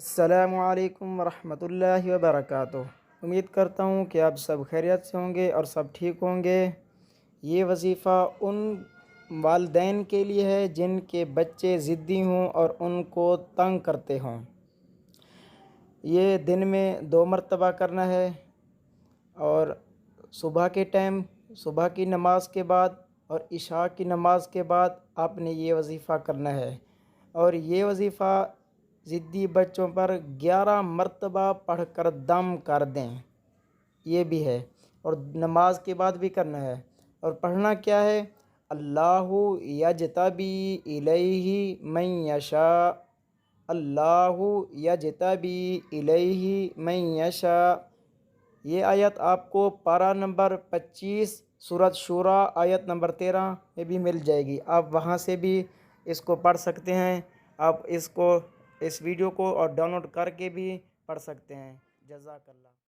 السلام علیکم ورحمۃ اللہ وبرکاتہ۔ امید کرتا ہوں کہ آپ سب خیریت سے ہوں گے اور سب ٹھیک ہوں گے۔ یہ وظیفہ ان والدین کے لیے ہے جن کے بچے ضدی ہوں اور ان کو تنگ کرتے ہوں۔ یہ دن میں 2 مرتبہ کرنا ہے، اور صبح کے ٹائم، صبح کی نماز کے بعد اور عشاء کی نماز کے بعد آپ نے یہ وظیفہ کرنا ہے۔ اور یہ وظیفہ ضدی بچوں پر 11 مرتبہ پڑھ کر دم کر دیں، یہ بھی ہے۔ اور نماز کے بعد بھی کرنا ہے۔ اور پڑھنا کیا ہے؟ اللہ یجتبی الیہ من یشاء، اللہ یجتبی الیہ من یشاء۔ یہ آیت آپ کو پارہ نمبر 25 سورۃ شورى آیت نمبر 13 میں بھی مل جائے گی۔ آپ وہاں سے بھی اس کو پڑھ سکتے ہیں۔ آپ اس ویڈیو کو اور ڈاؤن لوڈ کر کے بھی پڑھ سکتے ہیں۔ جزاک اللہ۔